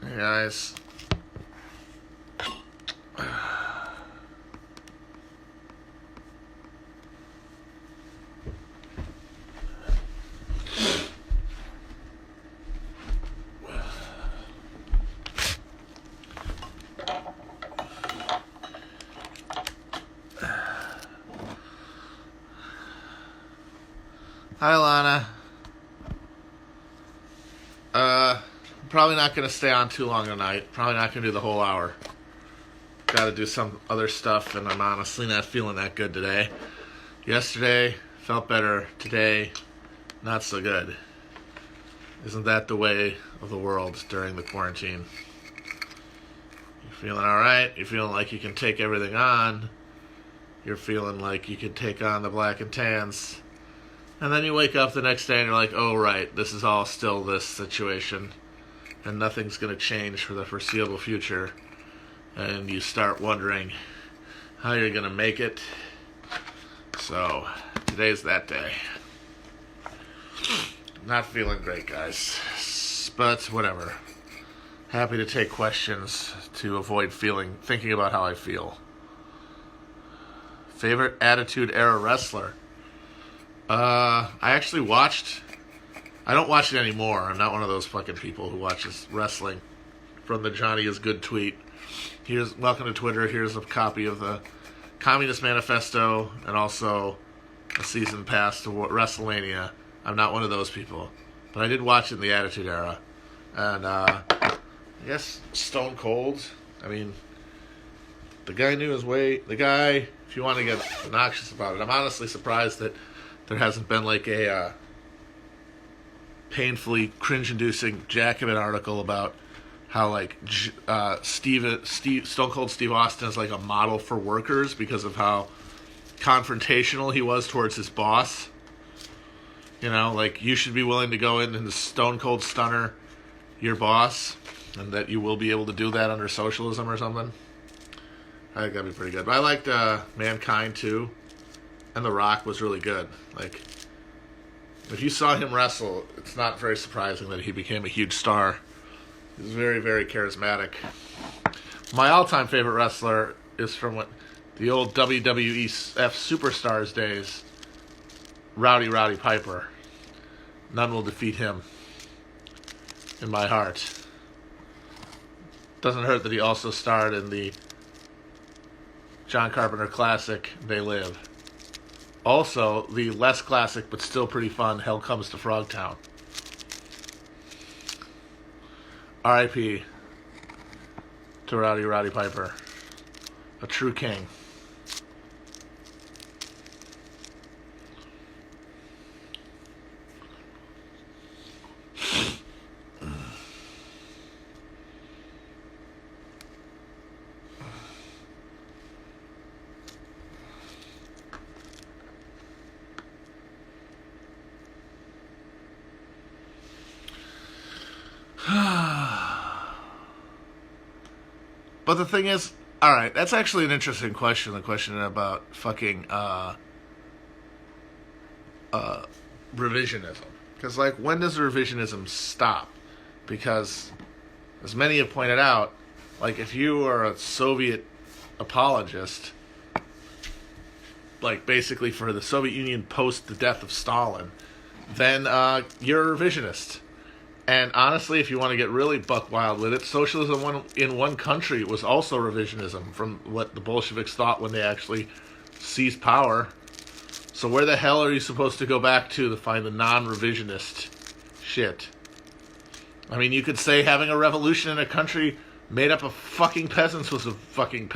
Hey guys. Hi, Lana. Probably not going to stay on too long tonight. Probably not going to do the whole hour. Got to do some other stuff, and I'm honestly not feeling that good today. Yesterday, felt better. Today, not so good. Isn't that the way of the world during the quarantine? You're feeling alright? You're feeling like you can take everything on. You're feeling like you can take on the black and tans. And then you wake up the next day and you're like, oh, right, this is all still this situation. And nothing's going to change for the foreseeable future. And you start wondering how you're going to make it. So, today's that day. Not feeling great, guys. But whatever. Happy to take questions to avoid thinking about how I feel. Favorite Attitude Era wrestler? I actually watched... I don't watch it anymore. I'm not one of those fucking people who watches wrestling from the Johnny is Good tweet. Welcome to Twitter. Here's a copy of the Communist Manifesto and also a season pass to WrestleMania. I'm not one of those people. But I did watch it in the Attitude Era. And, I guess Stone Cold. I mean, the guy knew his way. The guy, if you want to get obnoxious about it, I'm honestly surprised that there hasn't been like a painfully cringe-inducing Jacobin article about how like Stone Cold Steve Austin is like a model for workers because of how confrontational he was towards his boss. You know, like you should be willing to go in and Stone Cold Stunner your boss, and that you will be able to do that under socialism or something. I think that'd be pretty good. But I liked Mankind too. And The Rock was really good. Like, if you saw him wrestle, it's not very surprising that he became a huge star. He was very, very charismatic. My all-time favorite wrestler is from the old WWF Superstars days, Rowdy Piper. None will defeat him in my heart. Doesn't hurt that he also starred in the John Carpenter classic, They Live. Also, the less classic but still pretty fun Hell Comes to Frogtown. R.I.P. to Rowdy Piper. A true king. But the thing is, alright, that's actually an interesting question, the question about fucking, revisionism. Because, like, when does revisionism stop? Because, as many have pointed out, like, if you are a Soviet apologist, like, basically for the Soviet Union post the death of Stalin, then, you're a revisionist. And honestly, if you want to get really buck wild with it, socialism in one country was also revisionism from what the Bolsheviks thought when they actually seized power. So where the hell are you supposed to go back to find the non-revisionist shit? I mean, you could say having a revolution in a country made up of fucking peasants was a fucking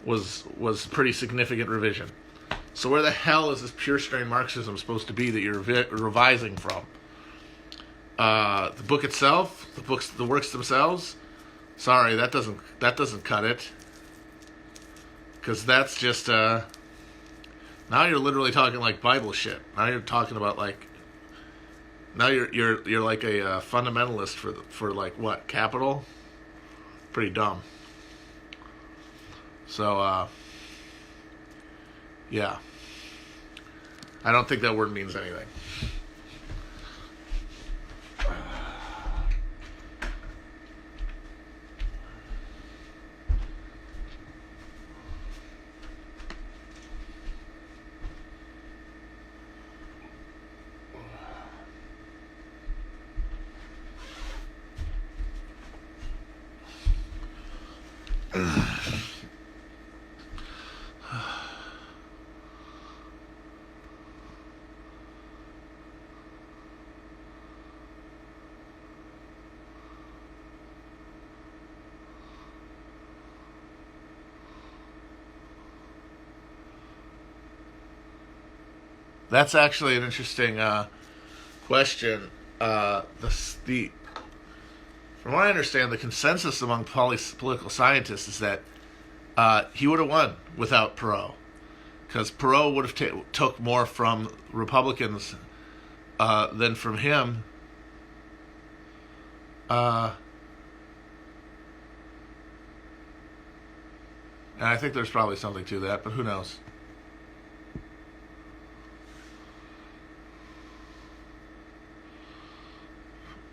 was pretty significant revision. So where the hell is this pure strain Marxism supposed to be that you're revising from? The book itself, the works themselves. Sorry, that doesn't cut it. Because that's just now you're literally talking like Bible shit. Now you're talking about like now you're like a fundamentalist for like what, capital? Pretty dumb. So yeah, I don't think that word means anything. That's actually an interesting question. The From what I understand, the consensus among political scientists is that he would have won without Perot, because Perot would have took more from Republicans than from him. And I think there's probably something to that, but who knows?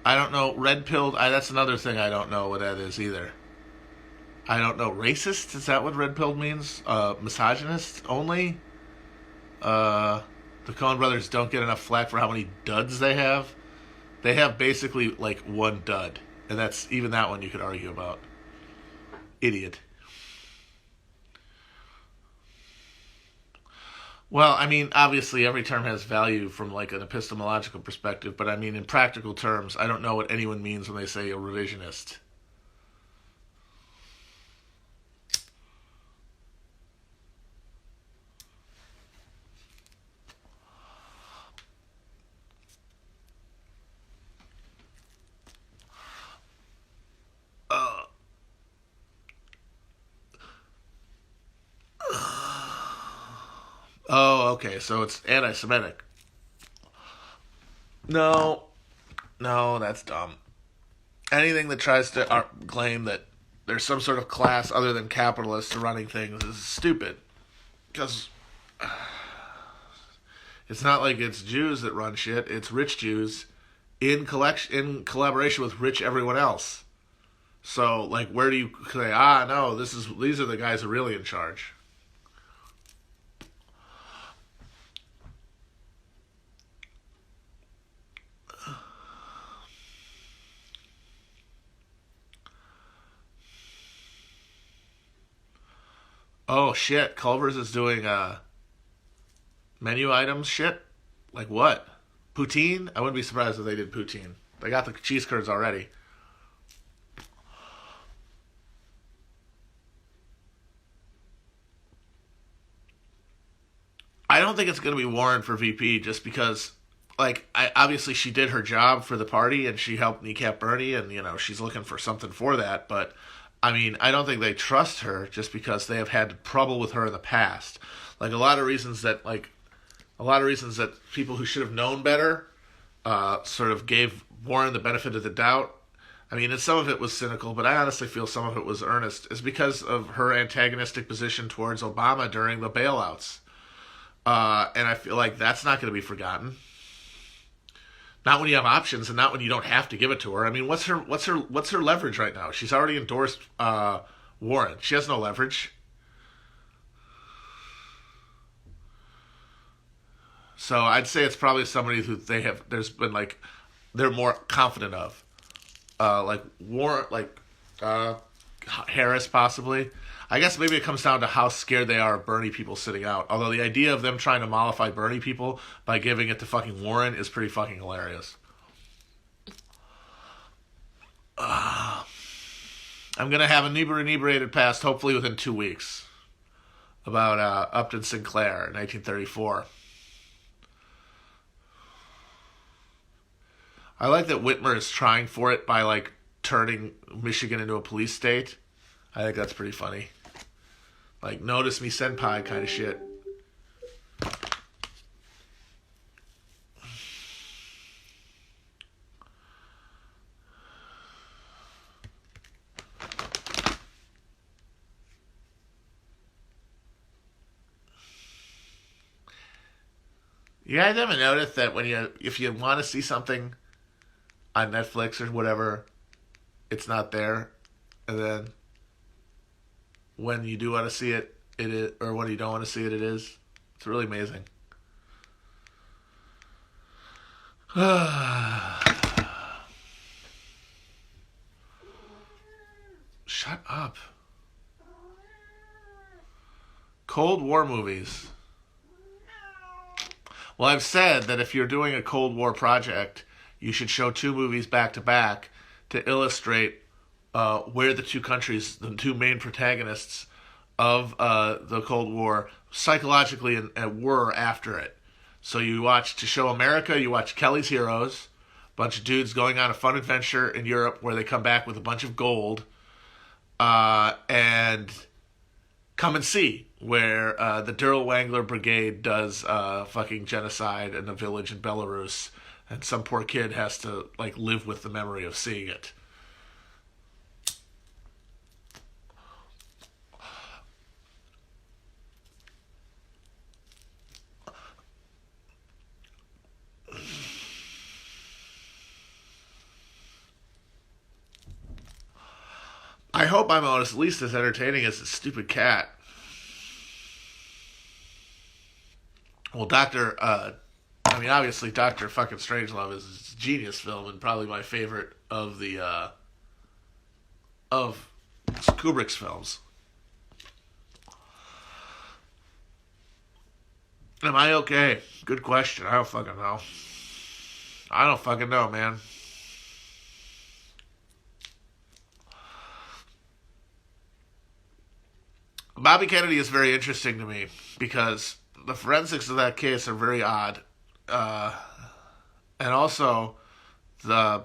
I don't know. Red pilled. That's another thing I don't know what that is either. I don't know. Racist? Is that what red pilled means? Misogynist only? The Coen brothers don't get enough flack for how many duds they have. They have basically like one dud. And that's even that one you could argue about. Idiot. Well, I mean, obviously every term has value from like an epistemological perspective, but I mean in practical terms, I don't know what anyone means when they say a revisionist. Oh, okay, so it's anti-Semitic. No, no, that's dumb. Anything that tries to claim that there's some sort of class other than capitalists running things is stupid. Because it's not like it's Jews that run shit. It's rich Jews in collaboration with rich everyone else. So, like, where do you say, no, these are the guys who are really in charge? Oh shit, Culver's is doing menu items shit? Like what? Poutine? I wouldn't be surprised if they did poutine. They got the cheese curds already. I don't think it's going to be Warren for VP just because, like, obviously she did her job for the party and she helped kneecap Bernie and, she's looking for something for that. But, I mean, I don't think they trust her just because they have had trouble with her in the past. Like, a lot of reasons that people who should have known better sort of gave Warren the benefit of the doubt. I mean, and some of it was cynical, but I honestly feel some of it was earnest, is because of her antagonistic position towards Obama during the bailouts. And I feel like that's not going to be forgotten. Not when you have options, and not when you don't have to give it to her. I mean, what's her leverage right now? She's already endorsed Warren. She has no leverage. So I'd say it's probably somebody who they're more confident of, like Warren, Harris possibly. I guess maybe it comes down to how scared they are of Bernie people sitting out. Although the idea of them trying to mollify Bernie people by giving it to fucking Warren is pretty fucking hilarious. I'm going to have an inebriated past hopefully within 2 weeks about Upton Sinclair in 1934. I like that Whitmer is trying for it by like turning Michigan into a police state. I think that's pretty funny. Like, notice me senpai kind of shit. You guys ever notice that if you want to see something on Netflix or whatever, it's not there, and then when you do want to see it, it is, or when you don't want to see it, it is. It's really amazing. Shut up. Cold War movies. Well, I've said that if you're doing a Cold War project, you should show two movies back to back to illustrate where the two countries, the two main protagonists of the Cold War, psychologically and were after it. So you watch, to show America, you watch Kelly's Heroes, a bunch of dudes going on a fun adventure in Europe where they come back with a bunch of gold, and Come and See, where the Daryl Wangler Brigade does fucking genocide in a village in Belarus, and some poor kid has to like live with the memory of seeing it. I hope I'm at least as entertaining as the stupid cat. Well, obviously, Dr. fucking Strangelove is a genius film and probably my favorite of the, of Kubrick's films. Am I okay? Good question. I don't fucking know. I don't fucking know, man. Bobby Kennedy is very interesting to me because the forensics of that case are very odd, and also the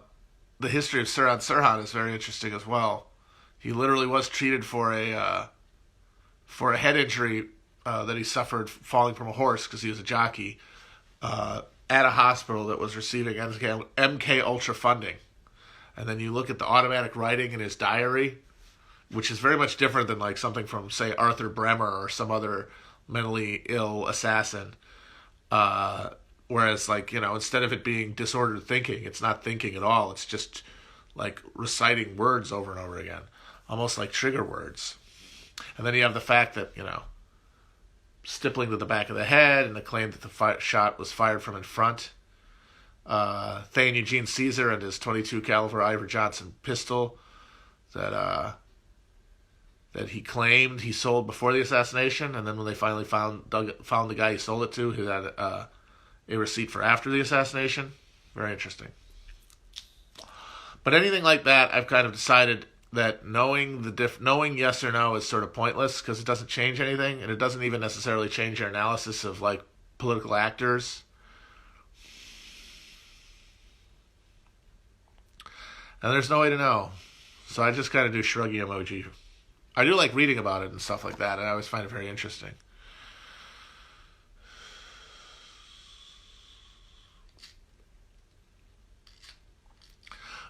history of Sirhan Sirhan is very interesting as well. He literally was treated for a head injury that he suffered falling from a horse because he was a jockey at a hospital that was receiving MK Ultra funding. And then you look at the automatic writing in his diary, which is very much different than like something from, say, Arthur Bremer or some other mentally ill assassin. Whereas, like, you know, instead of it being disordered thinking, it's not thinking at all. It's just like reciting words over and over again, almost like trigger words. And then you have the fact that, you know, stippling to the back of the head and the claim that the shot was fired from in front. Thane Eugene Caesar and his .22 caliber Ivor Johnson pistol that he claimed he sold before the assassination, and then when they finally found the guy he sold it to, he had a receipt for after the assassination. Very interesting. But anything like that, I've kind of decided that knowing yes or no is sort of pointless because it doesn't change anything, and it doesn't even necessarily change your analysis of like political actors. And there's no way to know. So I just kind of do shruggy emoji. I do like reading about it and stuff like that, and I always find it very interesting.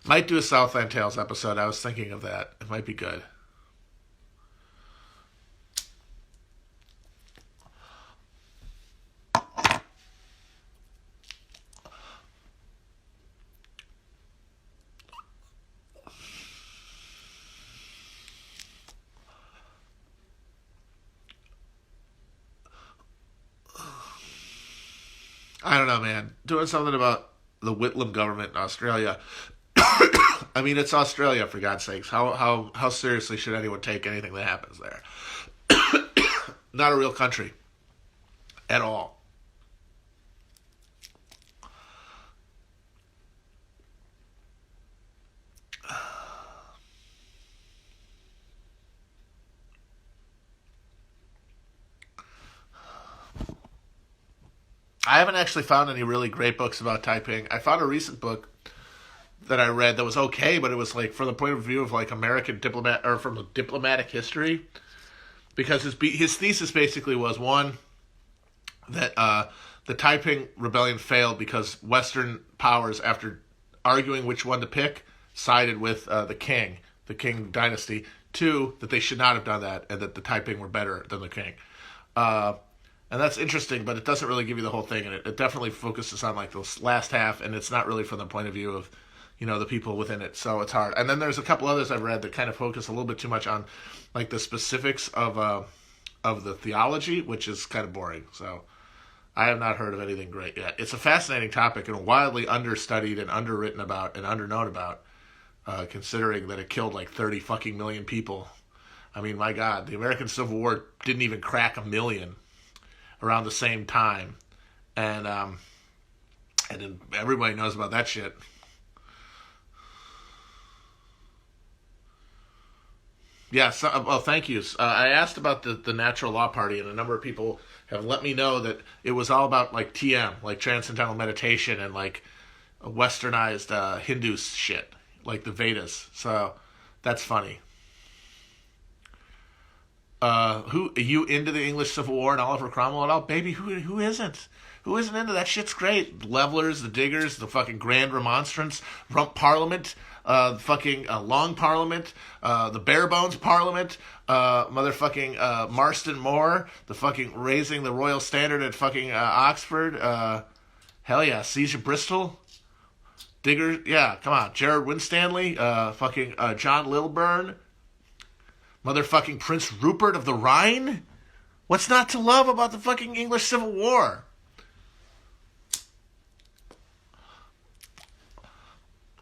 Might do a Southland Tales episode. I was thinking of that. It might be good. I don't know, man. Doing something about the Whitlam government in Australia. I mean, it's Australia, for God's sakes. How seriously should anyone take anything that happens there? Not a real country. At all. I haven't actually found any really great books about Taiping. I found a recent book that I read that was okay, but it was like from the point of view of like American diplomat or from diplomatic history, because his thesis basically was one that the Taiping rebellion failed because Western powers, after arguing which one to pick, sided with the Qing dynasty. Two, that they should not have done that, and that the Taiping were better than the Qing. And that's interesting, but it doesn't really give you the whole thing, and it definitely focuses on like the last half, and it's not really from the point of view of, you know, the people within it, so it's hard. And then there's a couple others I've read that kind of focus a little bit too much on like the specifics of the theology, which is kind of boring. So I have not heard of anything great yet. It's a fascinating topic and widely understudied and underwritten about and underknown about, considering that it killed like 30 fucking million people I mean, my God, the American Civil War didn't even crack 1 million around the same time. And then everybody knows about that shit. Yeah, so, well, thank you. I asked about the Natural Law Party, and a number of people have let me know that it was all about, like, TM, like Transcendental Meditation, and, like, westernized Hindu shit, like the Vedas. So that's funny. Who are you into the English Civil War and Oliver Cromwell at all? Baby, who isn't? Who isn't into that? Shit's great. Levelers, the Diggers, the fucking Grand Remonstrance, Rump Parliament, fucking Long Parliament, the Bare Bones Parliament, motherfucking Marston Moor, the fucking raising the Royal Standard at fucking Oxford. Hell yeah, Siege of Bristol. Digger, yeah, come on. Jared Winstanley, fucking John Lilburn, motherfucking Prince Rupert of the Rhine. What's not to love about the fucking English Civil War?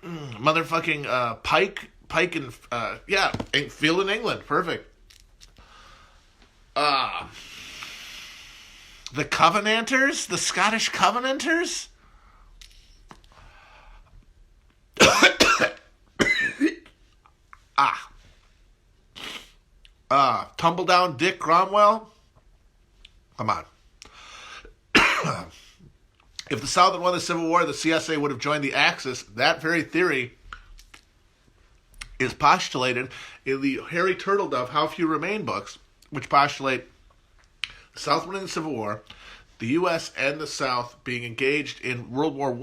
Motherfucking Pike and yeah, Field in England, perfect. The Covenanters, the Scottish Covenanters. Tumbledown Dick Cromwell. Come on. If the South had won the Civil War, the CSA would have joined the Axis. That very theory is postulated in the Harry Turtledove How Few Remain books, which postulate the South winning the Civil War, the U.S. and the South being engaged in World War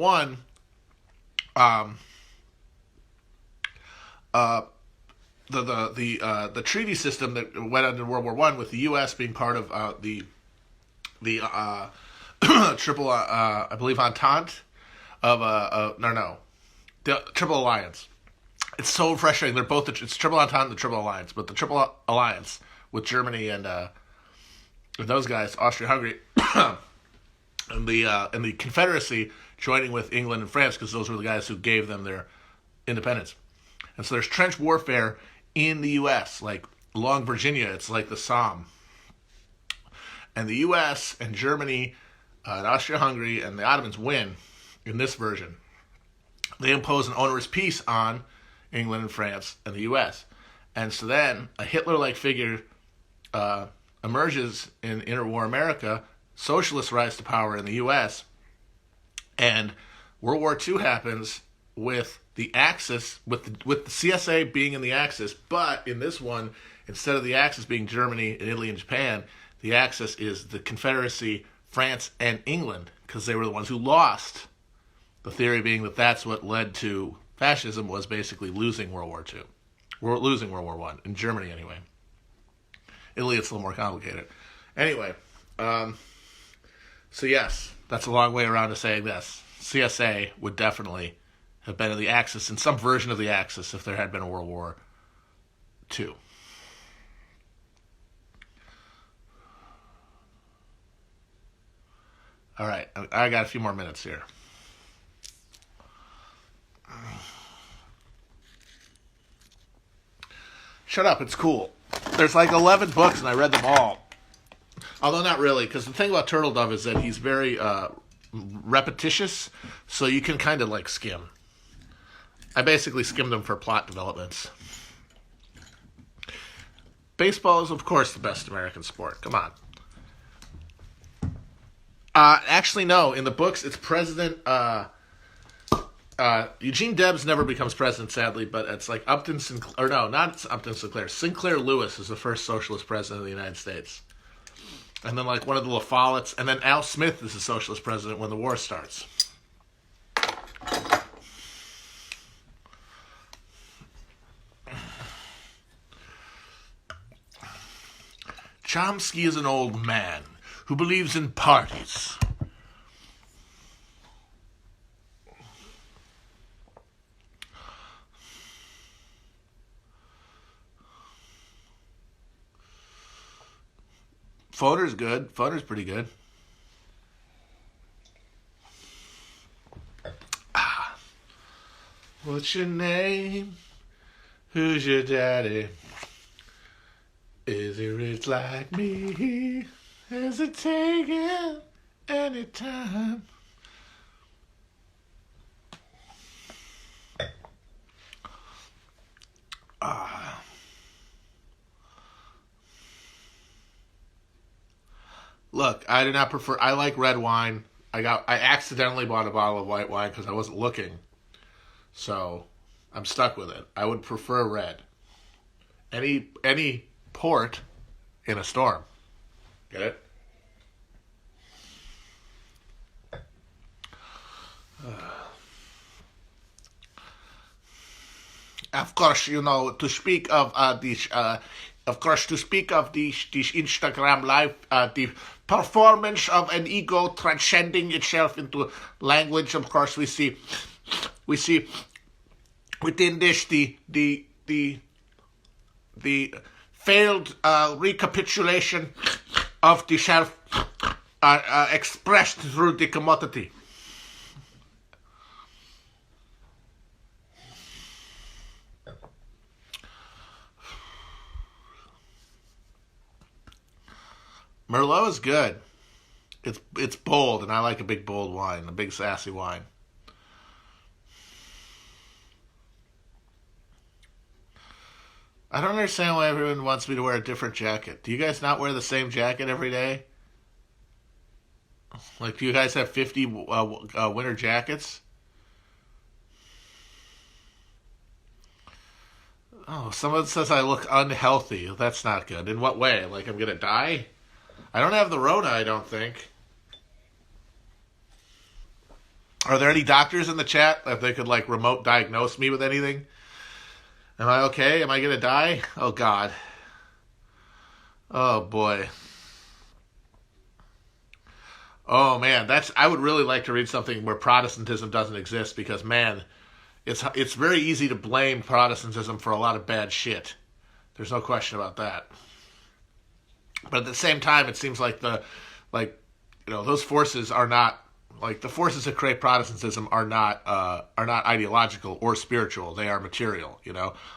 I. The treaty system that went under World War I, with the U.S. being part of the triple, I believe, entente of the Triple Alliance. It's so frustrating. They're both it's Triple Entente and the Triple Alliance, but the Triple Alliance with Germany and those guys, Austria-Hungary, and the Confederacy joining with England and France, because those were the guys who gave them their independence. And so there's trench warfare in the U.S., like along Virginia. It's like the Somme. And the U.S. and Germany and Austria-Hungary and the Ottomans win in this version. They impose an onerous peace on England and France and the U.S. And so then a Hitler-like figure emerges in interwar America. Socialists rise to power in the U.S. And World War II happens with the Axis, with the CSA being in the Axis, but in this one, instead of the Axis being Germany and Italy and Japan, the Axis is the Confederacy, France, and England, because they were the ones who lost. The theory being that that's what led to fascism, was basically losing World War II. Losing World War I, in Germany anyway. Italy, it's a little more complicated. Anyway, so yes, that's a long way around to saying this. CSA would definitely have been in the Axis, in some version of the Axis, if there had been a World War II. All right, I got a few more minutes here. Shut up, it's cool. There's like 11 books, and I read them all. Although not really, because the thing about Turtledove is that he's very repetitious, so you can kind of like skim. I basically skimmed them for plot developments. Baseball is, of course, the best American sport. Come on. Actually, no. In the books, it's President... Eugene Debs never becomes president, sadly, but it's like Upton Sinclair... Or no, not Upton Sinclair. Sinclair Lewis is the first socialist president of the United States. And then, like, one of the La Follettes. And then Al Smith is the socialist president when the war starts. Chomsky is an old man who believes in parties. Phoner's good. Phoner's pretty good. What's your name? Who's your daddy? Is he rich like me? Is it taken any time? Look, I do not prefer. I like red wine. I accidentally bought a bottle of white wine because I wasn't looking, so I'm stuck with it. I would prefer red. Any port in a storm. Get it? Of course, to speak of this, of course, to speak of this Instagram live, the performance of an ego transcending itself into language. Of course, we see within this the failed recapitulation of the self expressed through the commodity. Merlot is good. It's bold, and I like a big bold wine, a big sassy wine. I don't understand why everyone wants me to wear a different jacket. Do you guys not wear the same jacket every day? Like, do you guys have 50 winter jackets? Oh, someone says I look unhealthy. That's not good. In what way? Like I'm gonna die? I don't have the Rona, I don't think. Are there any doctors in the chat that they could like remote diagnose me with anything? Am I okay? Am I gonna die? Oh God. Oh boy. Oh man, I would really like to read something where Protestantism doesn't exist because man, it's very easy to blame Protestantism for a lot of bad shit. There's no question about that. But at the same time, it seems like those forces are not like the forces that create Protestantism are not ideological or spiritual. They are material.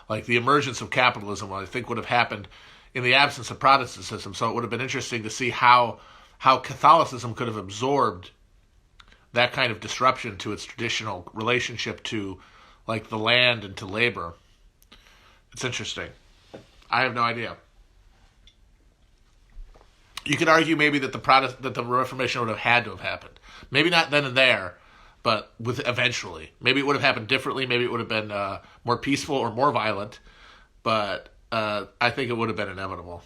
Like the emergence of capitalism, I think would have happened in the absence of Protestantism. So it would have been interesting to see how Catholicism could have absorbed that kind of disruption to its traditional relationship to like the land and to labor. It's interesting. I have no idea. You could argue maybe that the Reformation would have had to have happened. Maybe not then and there, but eventually. Maybe it would have happened differently. Maybe it would have been more peaceful or more violent. But I think it would have been inevitable.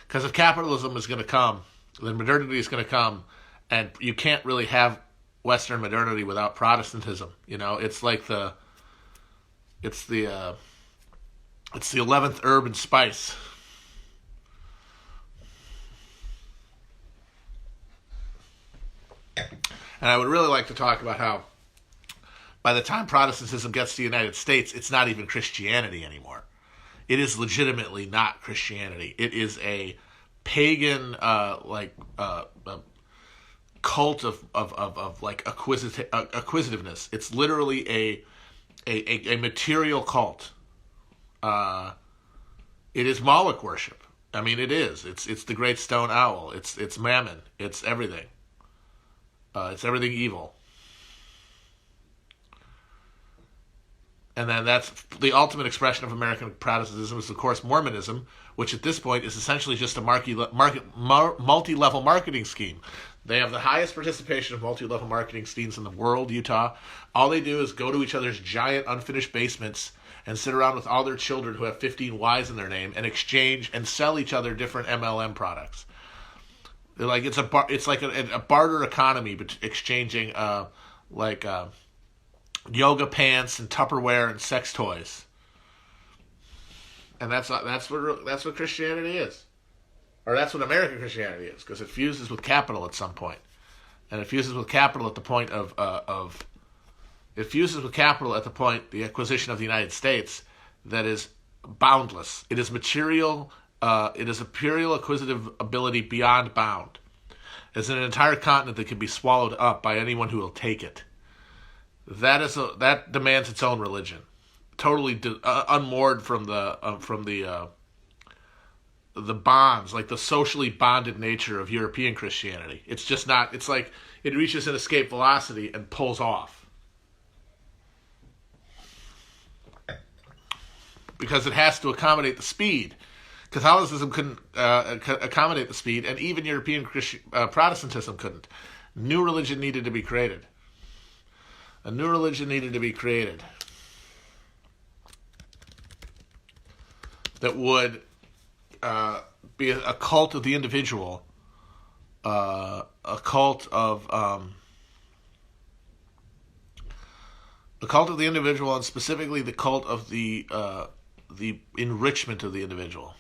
Because if capitalism is going to come, then modernity is going to come, and you can't really have Western modernity without Protestantism. It's like it's the 11th herb and spice. And I would really like to talk about how by the time Protestantism gets to the United States, it's not even Christianity anymore. It is legitimately not Christianity. It is a pagan cult of like acquisitiveness. It's literally a material cult. It is Moloch worship. I mean, it is. It's the great stone owl. It's Mammon. It's everything. It's everything evil. And then that's the ultimate expression of American Protestantism is, of course, Mormonism, which at this point is essentially just a multi-level marketing scheme. They have the highest participation of multi-level marketing schemes in the world, Utah. All they do is go to each other's giant unfinished basements and sit around with all their children who have 15 Ys in their name and exchange and sell each other different MLM products. Like it's like a barter economy, but exchanging yoga pants and Tupperware and sex toys, and that's what Christianity is, or that's what American Christianity is, because it fuses with capital at some point, and it fuses with capital at the point the acquisition of the United States that is boundless. It is material. It is imperial acquisitive ability beyond bound. It's an entire continent that can be swallowed up by anyone who will take it. That demands its own religion, totally unmoored from the the bonds, like the socially bonded nature of European Christianity. It's just not. It's like it reaches an escape velocity and pulls off because it has to accommodate the speed. Catholicism couldn't accommodate the speed, and even European Protestantism couldn't. New religion needed to be created. A new religion needed to be created that would be a cult of the individual, a cult of the individual, and specifically the cult of the enrichment of the individual.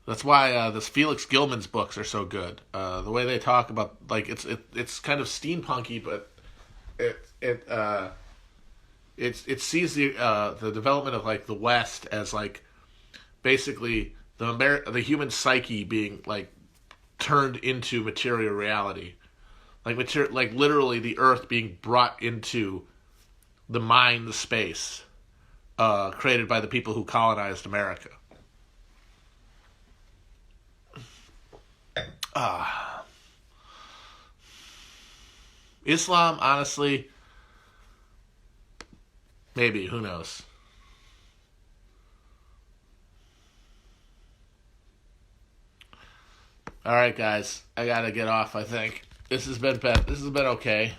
That's why this Felix Gilman's books are so good. The way they talk about, like, it's kind of steampunky, but it sees the development of like the West as like basically the human psyche being like turned into material reality, like literally the Earth being brought into the mind, the space created by the people who colonized America. Islam, honestly, maybe, who knows? All right, guys, I gotta get off. I think this has been okay.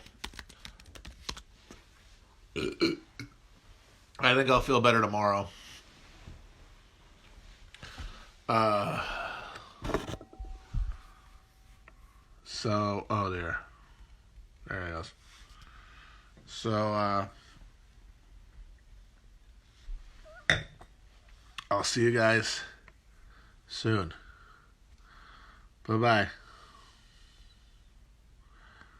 I think I'll feel better tomorrow. So, oh, there it goes. So, I'll see you guys soon. Bye-bye.